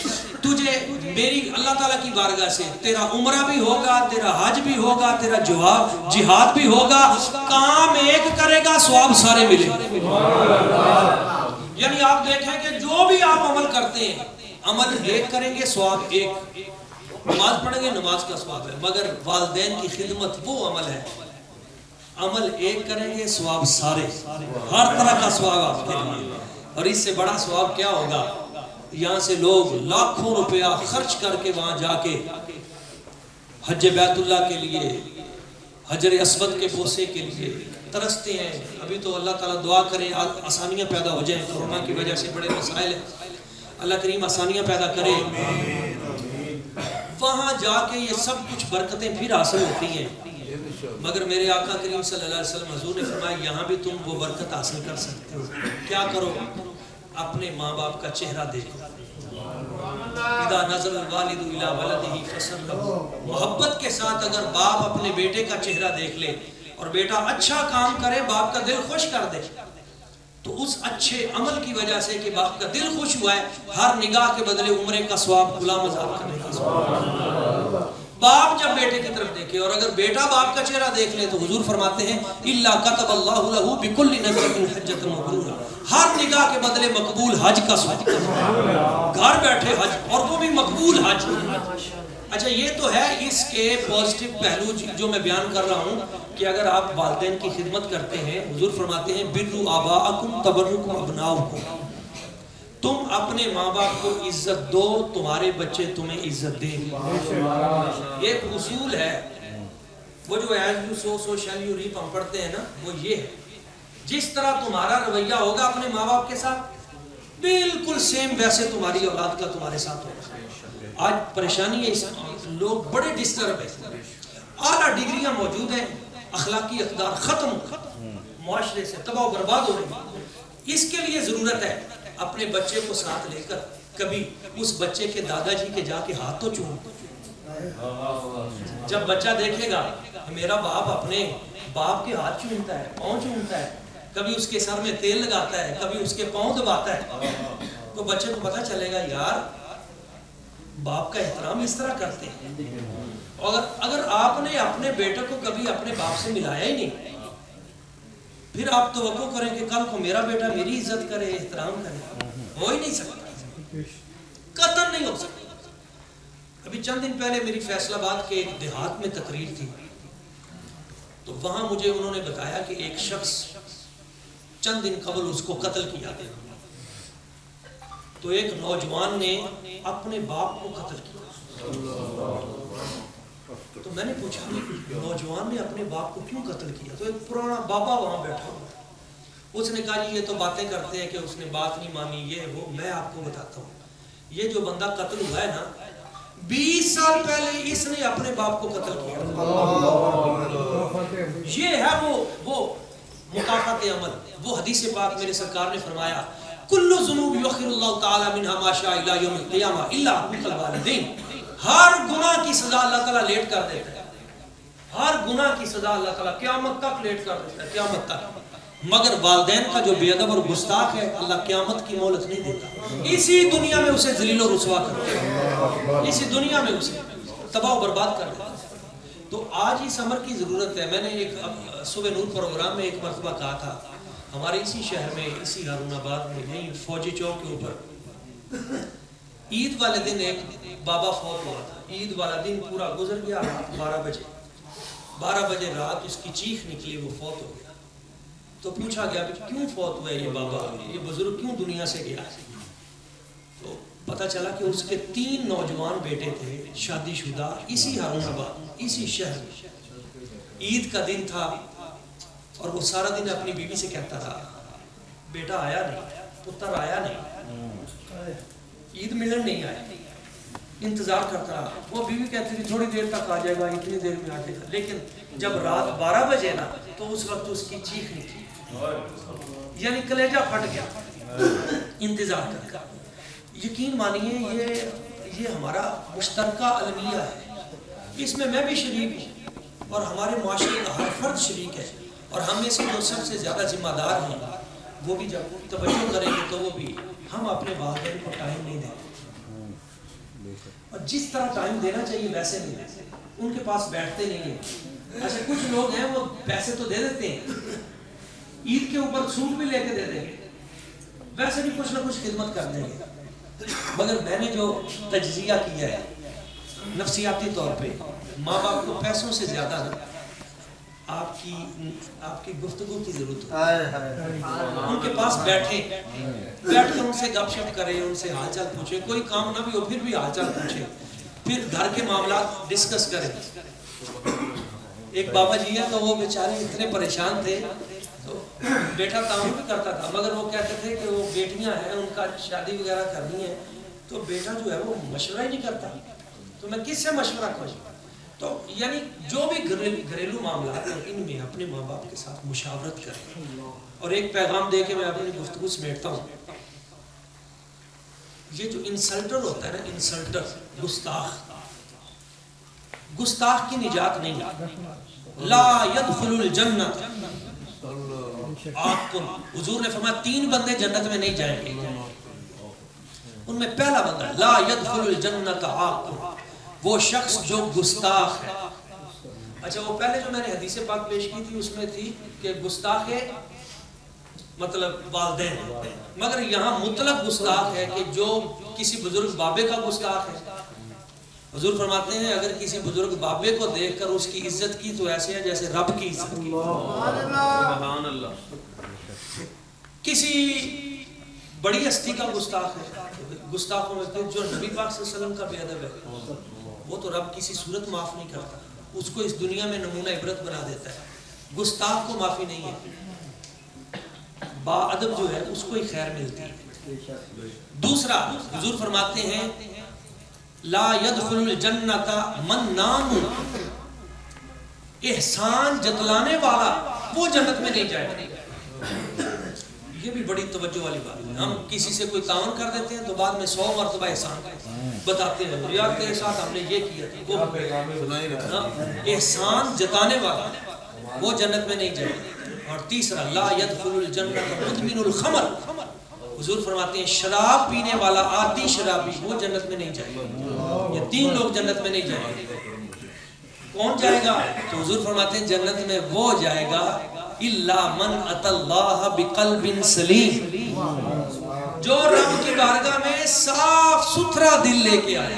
تجھے میری اللہ تعالیٰ کی بارگاہ سے تیرا عمرہ بھی ہوگا, تیرا حج بھی ہوگا, تیرا جہاد بھی ہوگا, کام ایک کرے گا ثواب سارے ملے. یعنی آپ دیکھیں کہ جو بھی آپ عمل کرتے ہیں عمل ایک کریں گے ثواب ایک, نماز پڑھیں گے نماز کا ثواب ہے, مگر والدین کی خدمت وہ عمل ہے, عمل ایک کریں گے ثواب سارے, ہر طرح کا ثواب آپ کے لیے. اور اس سے بڑا ثواب کیا ہوگا؟ یہاں سے لوگ لاکھوں روپیہ خرچ کر کے وہاں جا کے حج بیت اللہ کے لیے, حجر اسود کے بوسے کے لیے ترستے ہیں. ابھی تو اللہ تعالیٰ دعا کرے آسانیاں پیدا ہو جائیں, کورونا کی وجہ سے بڑے مسائل ہیں, اللہ کریم آسانیاں پیدا کرے. وہاں جا کے یہ سب کچھ برکتیں پھر حاصل ہوتی ہیں, مگر میرے آقا کریم صلی اللہ علیہ وسلم حضور نے فرمایا یہاں بھی تم وہ برکت حاصل کر سکتے ہو. کیا کرو؟ اپنے ماں باپ کا چہرہ دیکھو. اذا نظر الوالد الی ولدہ فسرہ, محبت کے ساتھ اگر باپ اپنے بیٹے کا چہرہ دیکھ لے اور بیٹا اچھا کام کرے، باپ کا دل خوش کر دے، تو اس اچھے عمل کی وجہ سے کہ باپ کا دل خوش ہوا ہے، ہر نگاہ کے بدلے عمرے کا ثواب غلام آزاد کرنے کا۔ باپ جب بیٹے کی طرف دیکھے، اور اگر بیٹا باپ کا چہرہ دیکھ لے تو حضور فرماتے ہیں اِلَّا كَتَبَ اللَّهُ لَهُ بِكُلِّ نَظْرَةٍ حَجَّةً مَبْرُورًا، ہر نگاہ کے بدلے مقبول حج کا ثواب، گھر بیٹھے حج، اور وہ بھی مقبول حج۔ اچھا یہ تو ہے اس کے پازیٹیو پہلو جو میں بیان کر رہا ہوں کہ اگر آپ والدین کی خدمت کرتے ہیں، حضور فرماتے ہیں بِرُّ آبَاءَكُمْ تَبَرُّكُمْ أَبْنَاؤُكُمْ، تم اپنے ماں باپ کو عزت دو، تمہارے بچے تمہیں عزت دیں۔ یہ ایک اصول ہے، وہ جو as you sow so shall you reap ہم پڑھتے ہیں نا، وہ یہ ہے جس طرح تمہارا رویہ ہوگا اپنے ماں باپ کے ساتھ، بالکل سیم ویسے تمہاری اولاد کا تمہارے ساتھ ہوگا۔ آج پریشانی ہے، لوگ بڑے ڈسٹرب ہیں، اعلیٰ ڈگریاں موجود ہیں، اخلاقی اقدار ختم، معاشرے سے تباہ و برباد ہو رہی ہے۔ اس کے لیے ضرورت ہے اپنے بچے کو ساتھ لے کر کبھی اس بچے کے دادا جی کے جا کے ہاتھ تو چوم۔ جب بچہ دیکھے گا میرا باپ اپنے باپ کے ہاتھ چومتا ہے، پاؤں چومتا ہے، کبھی اس کے سر میں تیل لگاتا ہے، کبھی اس کے پاؤں دباتا ہے، تو بچے کو پتہ چلے گا یار باپ کا احترام اس طرح کرتے ہیں۔ اور اگر آپ نے اپنے بیٹے کو کبھی اپنے باپ سے ملایا ہی نہیں، پھر آپ توقع کریں کہ کل کو میرا بیٹا میری عزت کرے، احترام کرے، ہو ہی نہیں سکتا، قطعاً نہیں ہو سکتا۔ ابھی چند دن پہلے میری فیصل آباد کے ایک دیہات میں تقریر تھی، تو وہاں مجھے انہوں نے بتایا کہ ایک شخص چند دن قبل اس کو قتل کیا گیا، تو ایک نوجوان نے اپنے باپ کو قتل کیا۔ تو میں نے پوچھا نوجوان نے اپنے باپ کو کیوں قتل کیا؟ تو ایک پرانا بابا وہاں بیٹھا ہوا، اس نے کہا جی یہ تو باتیں کرتے ہیں کہ اس نے بات نہیں مانی، یہ وہ۔ میں آپ کو بتاتا ہوں، یہ جو بندہ قتل ہوا ہے نا، 20 سال پہلے اس نے اپنے باپ کو قتل کیا۔ یہ ہے وہ مکافات عمل، وہ حدیث پاک میرے سرکار نے فرمایا کل ذنوب یؤخر اللہ تعالی منها ما شاء الی یوم القیامہ الا حقوق الوالدین، ہر گناہ کی سزا اللہ تعالیٰ لیٹ کر دیتا ہے، ہر گناہ کی سزا اللہ تعالیٰ قیامت تک لیٹ کر دیتا ہے، قیامت تک، مگر والدین کا جو بے ادب اور گستاخ ہے اللہ قیامت کی مہلت نہیں دیتا، اسی دنیا میں اسے ذلیل و رسوا کرتا ہے، اسی دنیا میں اسے تباہ و برباد کر دیتا ہے۔ تو آج اس امر کی ضرورت ہے۔ میں نے ایک صبح نور پروگرام میں ایک مرتبہ کہا تھا، ہمارے اسی شہر میں، اسی ہارون آباد میں، یہیں فوجی چوک کے اوپر عید والے دن ایک بابا فوت ہوا تھا۔ عید والا دن پورا گزر گیا، 12 بجے رات اس کی چیخ نکلی، وہ فوت ہو گیا۔ تو پوچھا گیا کہ کیوں فوت ہوا ہے یہ بابا، یہ بزرگ کیوں دنیا سے گیا؟ تو پتہ چلا کہ اس کے 3 نوجوان بیٹے تھے، شادی شدہ، اسی ہارون آباد، اسی شہر میں۔ عید کا دن تھا اور وہ سارا دن اپنی بیوی سے کہتا رہا بیٹا آیا نہیں، پتر آیا نہیں، عید ملن نہیں آیا، انتظار کرتا رہا۔ وہ بیوی کہتی تھی تھوڑی دیر تک آ جائے گا، اتنی دیر میں آ جائے گا، لیکن جب رات 12 بجے نا تو اس وقت اس کی چیخ نکلی، یعنی کلیجہ پھٹ گیا انتظار کر کر۔ یقین مانیے یہ ہمارا مشترکہ المیہ ہے، اس میں بھی شریک ہوں اور ہمارے معاشرے کا ہر فرد شریک ہے، اور ہم میں سے جو سب سے زیادہ ذمہ دار ہیں وہ بھی جب توجہ کریں گے تو وہ بھی، ہم اپنے والدین کو ٹائم نہیں دیتے، اور جس طرح ٹائم دینا چاہیے ویسے نہیں دیتے، ان کے پاس بیٹھتے نہیں ہیں۔ ایسے کچھ لوگ ہیں وہ پیسے تو دے دیتے ہیں، عید کے اوپر سوٹ بھی لے کے دے دیں گے، ویسے بھی کچھ نہ کچھ خدمت کر دیں گے، مگر میں نے جو تجزیہ کیا ہے نفسیاتی طور پہ، ماں باپ کو پیسوں سے زیادہ آپ کی گفتگو کی ضرورت ہے۔ ان کے پاس بیٹھ کر ان سے گپ شپ کریں، ان سے حال چال پوچھیں، کوئی کام نہ بھی ہو پھر بھی حال چال پوچھیں، پھر گھر کے معاملات ڈسکس کریں۔ ایک بابا جی ہیں تو وہ بیچارے اتنے پریشان تھے، تو بیٹا تعاون بھی کرتا تھا، مگر وہ کہتے تھے کہ وہ بیٹیاں ہیں ان کا شادی وغیرہ کرنی ہے، تو بیٹا جو ہے وہ مشورہ ہی نہیں کرتا، تو میں کس سے مشورہ کروں؟ تو یعنی جو بھی گھریلو معاملات ہیں ان میں اپنے ماں باپ کے ساتھ مشاورت کریں۔ اور ایک پیغام دے کے میں اپنی گفتگو سمیٹتا ہوں، یہ جو انسلٹر ہوتا ہے نا، انسلٹر، گستاخ کی نجات نہیں ہے۔ لا يدخل الجنہ عاقل. حضور نے فرمایا 3 بندے جنت میں نہیں جائیں گے. ان میں پہلا بندہ لا يدخل الجنۃ عاقل, وہ شخص جو گستاخ ہے. اچھا وہ پہلے جو میں نے حدیث پاک پیش کی تھی اس میں تھی کہ گستاخ مطلب والدین, مگر یہاں مطلق گستاخ ہے کہ جو کسی بزرگ بابے کا گستاخ ہے. حضور فرماتے ہیں اگر کسی بزرگ بابے کو دیکھ کر اس کی عزت کی تو ایسے ہے جیسے رب کی عزت کی. سبحان اللہ. کسی بڑی ہستی کا گستاخ ہے, گستاخوں میں جو نبی پاک صلی اللہ علیہ وسلم کا بے ادب ہے وہ تو رب کسی صورت معاف نہیں کرتا, اس کو اس دنیا میں نمونہ عبرت بنا دیتا ہے. گستاخ کو معافی نہیں ہے, با ادب جو ہے اس کو ہی خیر ملتی ہے. دوسرا حضور فرماتے ہیں لا يدخل الجنۃ منان, احسان جتلانے والا وہ جنت میں نہیں جائے گا. یہ بھی بڑی توجہ والی بات ہے. ہم کسی سے کوئی تعاون کر دیتے ہیں تو بعد میں 100 مرتبہ احسان بتاتے ہیں, یار تیرے ساتھ ہم نے یہ کیا تھا. احسان جتانے والا وہ جنت میں نہیں جائے گا. اور تیسرا لا يدخل الجنۃ مدمن الخمر, حضور فرماتے ہیں شراب پینے والا عادی شرابی وہ جنت میں نہیں جائے گا. یہ 3 لوگ جنت میں نہیں جائیں گے. کون جائے گا؟ تو حضور فرماتے ہیں جنت میں وہ جائے گا الا من اتى اللہ بقلب سلیم, جو رب کی بارگاہ میں صاف ستھرا دل لے کے آئے.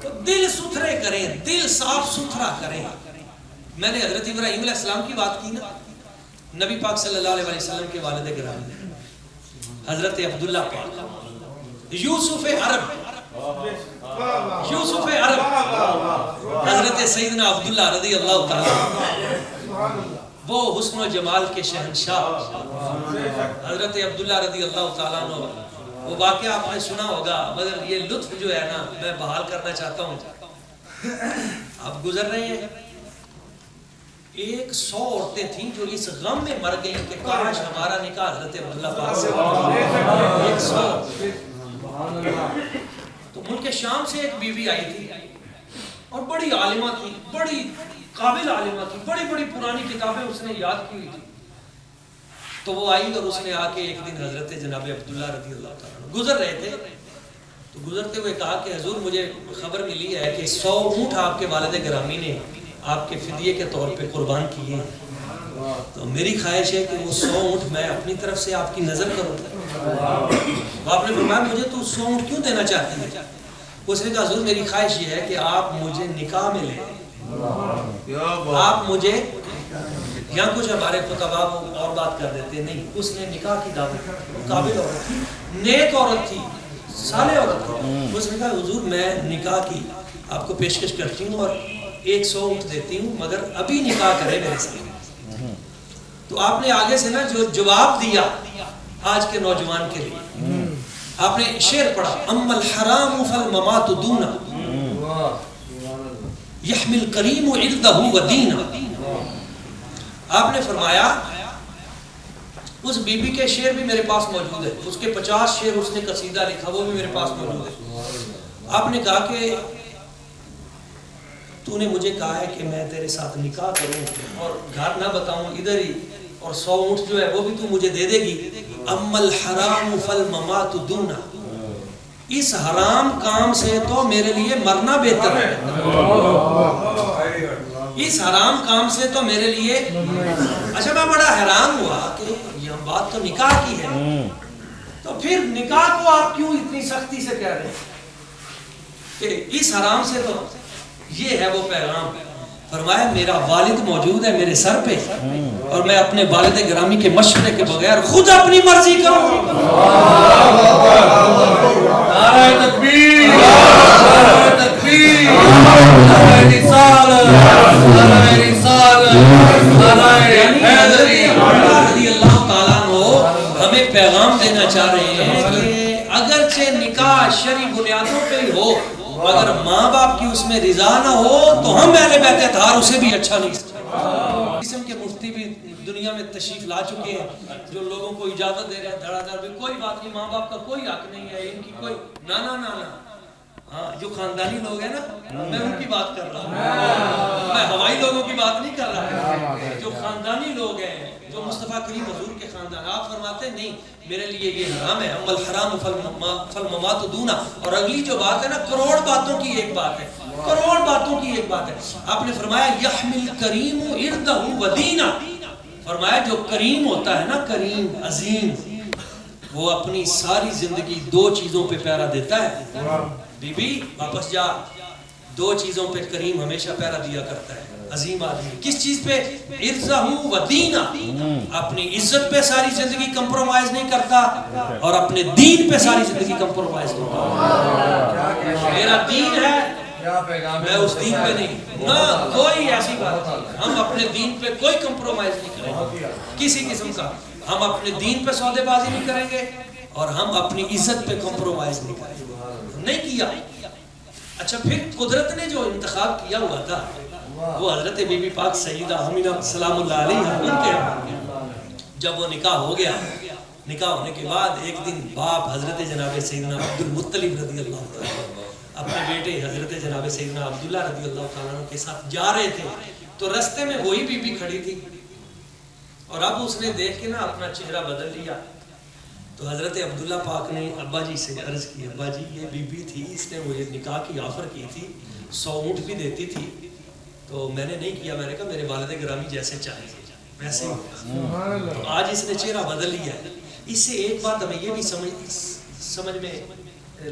تو دل ستھرے کریں, دل صاف ستھرا کریں. میں نے حضرت ابراہیم علیہ السلام کی بات کی نا, نبی پاک صلی اللہ علیہ وسلم کے والد گرامی حضرت عبداللہ پاک, یوسف عرب, یوسف عرب حضرت سیدنا عبداللہ رضی اللہ تعالی, وہ حسن و جمال کے شہنشاہ حضرت عبداللہ رضی اللہ تعالیٰ عنہ. وہ واقعہ آپ نے سنا ہوگا مگر یہ لطف جو ہے نا میں بحال کرنا چاہتا ہوں. آپ گزر رہے ہیں, 100 عورتیں تھیں جو اس غم میں مر گئیں کہ کاش ہمارا نکاح حضرت عبداللہ پاک سے. 100. تو ملک شام سے ایک بیوی آئی تھی اور بڑی عالمہ تھی, بڑی قابل عالمہ تھی, بڑی بڑی پرانی کتابیں اس نے یاد کی ہوئی تھی. تو وہ آئی اور اس نے آ کے ایک دن حضرت جناب عبداللہ رضی اللہ تعالیٰ گزر رہے تھے. تو گزرتے ہوئے کہا کہ حضور مجھے خبر ملی ہے کہ 100 اونٹ آپ کے والد گرامی نے آپ کے فدیے کے طور پہ قربان کیے. تو میری خواہش ہے کہ وہ 100 اونٹ میں اپنی طرف سے آپ کی نظر کروں. آپ نے فرمایا مجھے تو 100 اونٹ کیوں دینا چاہتی ہے؟ اس نے کہا حضور میری خواہش یہ ہے کہ آپ مجھے نکاح میں لیں. آپ مجھے یہاں کچھ ہمارے خطبہ اور بات کر دیتے نہیں, اس نے نکاح کی دعوت, قابل عورت تھی, نیک عورت تھی, صالح عورت تھی. اس نے کہا حضور میں نکاح کی آپ کو پیشکش کرتی ہوں اور 100 اونٹ دیتی ہوں مگر ابھی نکاح کرے میرے سے. تو آپ نے آگے سے نا جو جواب دیا آج کے نوجوان کے لیے, آپ نے شعر پڑھا اما الحرام فالممات دونا یحمل کریم عرضہ و دینہ. آپ نے فرمایا اس بی بی کے شعر بھی میرے پاس موجود ہے, اس کے 50 شعر اس نے قصیدہ لکھا وہ بھی میرے پاس موجود ہے. آپ نے کہا کہ تو نے مجھے کہا ہے کہ میں تیرے ساتھ نکاح کروں اور گھر نہ بتاؤں ادھر ہی, اور 100 اونٹ جو ہے وہ بھی تو مجھے دے دے گی. اما الحرام فالممات دونا, اس حرام کام سے تو میرے لیے مرنا بہتر ہے. اس حرام کام سے تو میرے لیے. اچھا میں بڑا حیران ہوا کہ یہ بات تو نکاح کی ہے, تو پھر نکاح کو آپ کیوں اتنی سختی سے کہہ رہے ہیں کہ اس حرام سے تو یہ ہے وہ پیغام. فرمایا میرا والد موجود ہے میرے سر پہ اور میں اپنے والد گرامی کے مشورے کے بغیر خود اپنی مرضی کروں. نعرہ تکبیر, نعرہ تکبیر, نعرہ رسالت, نعرہ رسالت, نعرہ حیدری. رضی اللہ تعالیٰ عنہ ہمیں پیغام دینا چاہ رہے ہیں کہ اگرچہ نکاح شرعی بنیادوں پہ ہی ہو مگر ماں باپ کی اس میں رضا نہ ہو تو ہم اہل بیت اطہار اسے بھی اچھا نہیں سکتے. قسم کے مفتی بھی دنیا میں تشریف لا چکے ہیں جو لوگوں کو اجازت دے رہے ہیں دھڑا دھڑ بھی کوئی بات نہیں, ماں باپ کا کوئی حق نہیں ہے, ان کی کوئی نا نا نا نا. ہاں جو خاندانی لوگ ہیں نا میں ان کی بات کر رہا ہوں، میں ہوائی لوگوں کی بات نہیں کر رہا، جو خاندانی لوگ ہیں جو مصطفیٰ کریم حضور کے خاندان، آپ فرماتے ہیں نہیں میرے لیے یہ حرام ہے، اما الحرام فالممات دونا، اور اگلی جو بات ہے نا کروڑ باتوں کی ایک بات ہے، کروڑ باتوں کی ایک بات ہے، آپ نے فرمایا یحمل کریم اردہ و دینا، فرمایا جو کریم ہوتا ہے نا کریم عظیم وہ اپنی ساری زندگی دو چیزوں پہ پہرا دیتا ہے، بی بی واپس جا، دو چیزوں پہ کریم ہمیشہ پہرا دیا کرتا ہے عظیم آدمی، کس چیز پہ؟ عرضہ و دینا، اپنی عزت پہ ساری زندگی کمپرومائز نہیں کرتا اور اپنے دین پہ ساری زندگی کمپرومائز نہیں کرتا، میرا دین ہے میں اس دین پہ نہیں، نہ کوئی ایسی بات نہیں، ہم اپنے دین پہ کوئی کمپرومائز نہیں کریں گے کسی قسم کا، ہم اپنے دین پہ سودے بازی نہیں کریں گے اور ہم اپنی عزت پہ کمپرومائز نہیں کریں گے، نہیں کیا۔ اچھا پھر قدرت نے جو انتخاب کیا ہوا تھا وہ حضرت بی بی پاک سیدہ آمینہ سلام اللہ علیہ ان کے جب وہ نکاح ہو گیا، نکاح ہونے کے بعد ایک دن باپ حضرت جناب سیدنا عبد المطلب رضی اللہ تعالیٰ اپنے بیٹے حضرت جناب سیدنا عبداللہ رضی اللہ تعالیٰ کے ساتھ جا رہے تھے تو رستے میں وہی بی بی کھڑی تھی اور اب اس نے دیکھ کے نا اپنا چہرہ بدل لیا، تو حضرت عبداللہ پاک نے ابا جی سے عرض کی، ابا جی یہ بی بی تھی، اس نے مجھے نکاح کی آفر کی تھی، 100 اونٹ بھی دیتی تھی تو میں نے نہیں کیا، میں نے کہا میرے والد گرامی جیسے چاہیں ویسے ہی، تو آج اس نے چہرہ بدل لیا ہے۔ اس سے ایک بات ہمیں یہ بھی سمجھ میں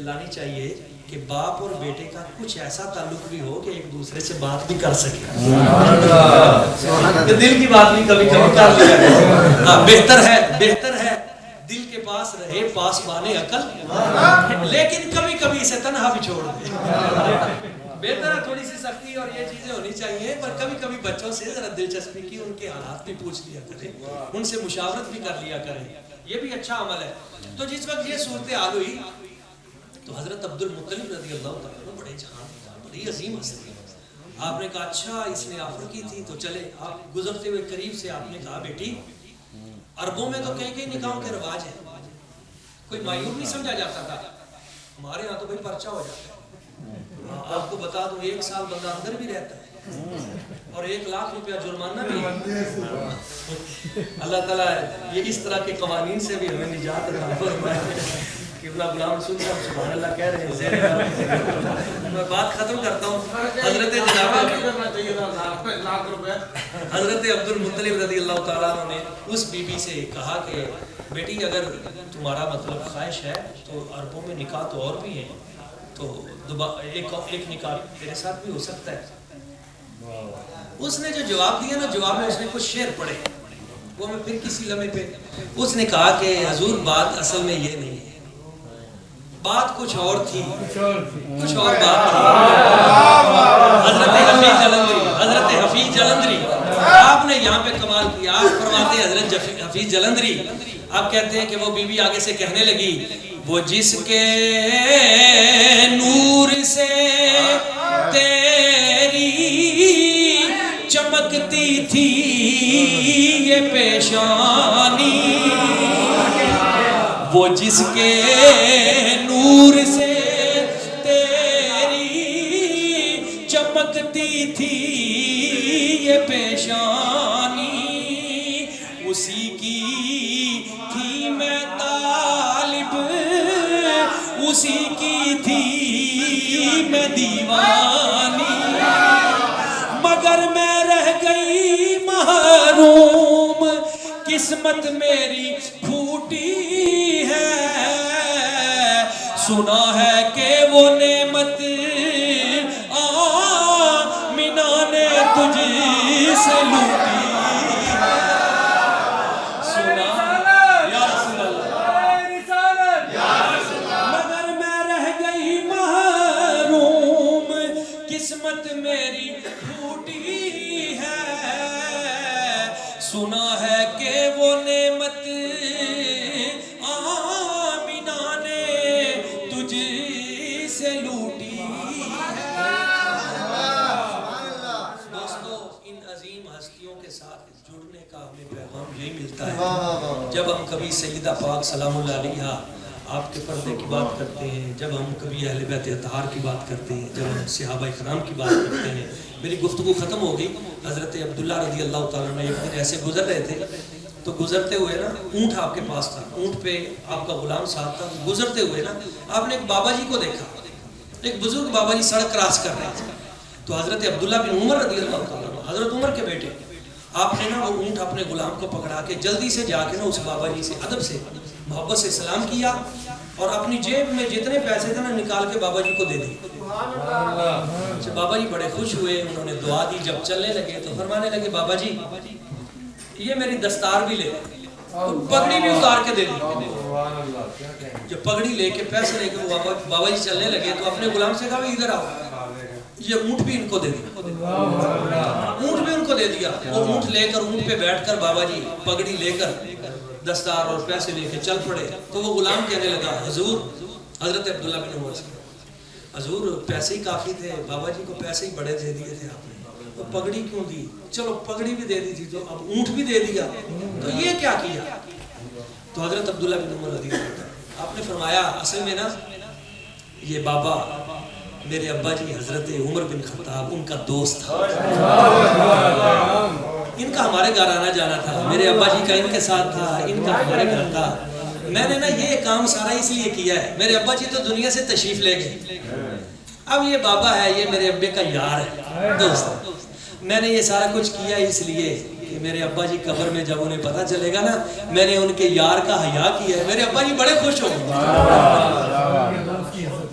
لانی چاہیے کہ باپ اور بیٹے کا کچھ ایسا تعلق بھی ہو کہ ایک دوسرے سے بات بھی کر سکے، دل کی بات بھی کبھی کبھی کر لیا ہے، بہتر ہے دل کے پاس رہے پاس بانے عقل، لیکن کبھی کبھی اسے تنہا بھی چھوڑ دے، بہتر ہے تھوڑی سی سختی اور یہ چیزیں ہونی چاہیے، پر کبھی کبھی بچوں سے ذرا دلچسپی کی ان کے حالات بھی پوچھ لیا کریں، ان سے مشاورت بھی کر لیا کریں، یہ بھی اچھا عمل ہے۔ تو جس وقت یہ صورتحال ہوئی تو حضرت عبد المطلب رضی اللہ تعالیٰ بڑے جہان بڑی عظیم ہستی، آپ نے کہا اچھا اس نے آفر کی تھی تو چلے، آپ گزرتے ہوئے قریب سے آپ نے کہا بیٹی عربوں میں تو کئی نکاحوں کے رواج ہیں، کوئی معیوب نہیں سمجھا جاتا تھا، ہمارے ہاں تو بھائی پرچہ ہو جاتا ہے، آپ کو بتا دوں 1 سال بندہ اندر بھی رہتا ہے اور 1 لاکھ روپیہ جرمانہ بھی ہے، اللہ تعالیٰ یہ اس طرح کے قوانین سے بھی ہمیں نجات عطا فرمائے۔ ابن غلام رسول صاحب سبحان اللہ کہہ رہے ہیں، میں بات ختم کرتا ہوں، حضرت عبد المطلب رضی اللہ تعالیٰ نے اس بی بی سے کہا کہ بیٹی اگر تمہارا مطلب خواہش ہے تو عربوں میں نکاح تو اور بھی ہیں، تو ایک نکاح تیرے ساتھ بھی ہو سکتا ہے۔ اس نے جو جواب دیا نا، جواب میں اس نے کچھ شعر پڑھے، وہ میں پھر کسی لمحے پہ اس نے کہا کہ حضور بات اصل میں یہ نہیں ہے، بات کچھ اور تھی، کچھ اور بات تھی۔ حضرت حفیظ جلندری آپ نے یہاں پہ کمال کیا، آپ فرماتے ہیں حضرت حفیظ جلندری آپ کہتے ہیں کہ وہ بی بی آگے سے کہنے لگی، وہ جس کے نور سے تیری چمکتی تھی یہ پیشانی، وہ جس کے نور سے تیری چمکتی تھی یہ پیشانی، اسی کی تھی میں طالب، اسی کی تھی میں دیوانی، مگر میں رہ گئی محروم، قسمت میری پھوٹی ہے، سنا ہے کہ وہ نعمت آمینہ نے تجھ سے لوٹی ہے، سنا یا رسول اللہ، مگر میں رہ گئی محروم، قسمت میری پھوٹی ہے، سنا ہے کہ وہ نعمت جب ہم کبھی سیدہ پاک سلام اللہ علیہا آپ کے پردے کی بات کرتے ہیں، جب ہم کبھی اہل بیت اطہار کی بات کرتے ہیں، جب ہم صحابہ کرام کی بات کرتے ہیں، میری گفتگو ختم ہو گئی۔ حضرت عبداللہ رضی اللہ تعالیٰ عنہ ایک دن ایسے گزر رہے تھے، تو گزرتے ہوئے نا اونٹ آپ کے پاس تھا، اونٹ پہ آپ کا غلام صاحب تھا، گزرتے ہوئے نا آپ نے ایک بابا جی کو دیکھا، ایک بزرگ بابا جی سڑک کراس کر رہے تھے۔ تو حضرت عبداللہ بن عمر رضی اللہ تعالیٰ عنہ، حضرت عمر کے بیٹے، آپ نے نا وہ اونٹ اپنے غلام کو پکڑا کے جلدی سے جا کے نا اس بابا جی سے ادب سے محبت سے سلام کیا، اور اپنی جیب میں جتنے پیسے تھے نا نکال کے بابا جی کو دے دی۔ بابا جی بڑے خوش ہوئے، انہوں نے دعا دی۔ جب چلنے لگے تو فرمانے لگے بابا جی یہ میری دستار بھی لے، اور پگڑی بھی اتار کے دے دی۔ جب پگڑی لے کے پیسے لے کے وہ بابا جی چلنے لگے تو اپنے غلام سے کہا ادھر آؤ، یہ اونٹ بھی ان کو دے دیا، اونٹ بھی ان کو دے دیا۔ وہ اونٹ لے کر اونٹ پہ بیٹھ کر بابا جی پگڑی لے کر دستار اور پیسے لے کے چل پڑے۔ تو وہ غلام کہنے لگا حضور، حضرت عبداللہ بن عمر سے، حضور پیسے ہی کافی تھے، بابا جی کو پیسے ہی بڑے دے دیے تھے آپ نے، تو پگڑی کیوں دی؟ چلو پگڑی بھی دے دی تھی تو اب اونٹ بھی دے دیا، تو یہ کیا کیا؟ تو حضرت عبداللہ بن عمر رضی اللہ عنہ آپ نے فرمایا اصل میں نا یہ بابا میرے ابا جی حضرت عمر بن خطاب ان کا دوست تھا، ان کا ہمارے گھر آنا جانا تھا، میرے ابا جی کا ان کے ساتھ تھا، ان کا ہمارے گھر تھا۔ میں نے نا یہ کام سارا اس لیے کیا ہے، میرے ابا جی تو دنیا سے تشریف لے گئے، اب یہ بابا ہے، یہ میرے ابے کا یار ہے، دوست۔ میں نے یہ سارا کچھ کیا اس لیے کہ میرے ابا جی قبر میں جب انہیں پتہ چلے گا نا میں نے ان کے یار کا حیا کیا ہے، میرے ابا جی بڑے خوش ہوں گے،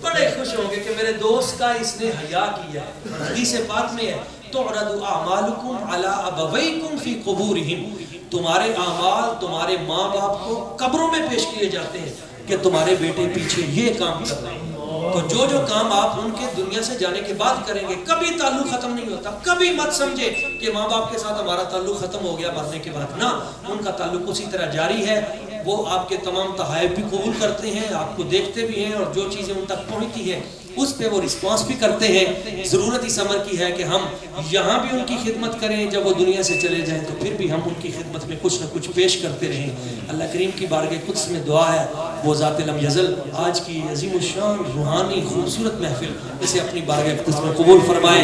بڑے خوش ہوں گے کہ میرے دوست کا اس نے حیا کیا ہے۔ حدیث پاک میں ہے تُعْرَضُ أَعْمَالُكُمْ عَلَىٰ أَبَوَيْكُمْ فِي قُبُورِهِمْ، تمہارے اعمال تمہارے ماں باپ کو قبروں میں پیش کیے جاتے ہیں کہ تمہارے بیٹے پیچھے یہ کام کر رہے ہیں۔ تو جو کام آپ ان کے دنیا سے جانے کے بعد کریں گے کبھی تعلق ختم نہیں ہوتا۔ کبھی مت سمجھے کہ ماں باپ کے ساتھ ہمارا تعلق ختم ہو گیا مرنے کے بعد، نہ، ان کا تعلق اسی طرح جاری ہے۔ وہ آپ کے تمام تحائف بھی قبول کرتے ہیں، آپ کو دیکھتے بھی ہیں، اور جو چیزیں ان تک پہنچتی ہیں اس پہ وہ رسپانس بھی کرتے ہیں۔ ضرورت اس امر کی ہے کہ ہم یہاں بھی ان کی خدمت کریں، جب وہ دنیا سے چلے جائیں تو پھر بھی ہم ان کی خدمت میں کچھ نہ کچھ پیش کرتے رہیں۔ اللہ کریم کی بارگاہ قدس میں دعا ہے وہ ذات لم یزل آج کی عظیم الشان روحانی خوبصورت محفل اسے اپنی بارگاہ قدس میں قبول فرمائے۔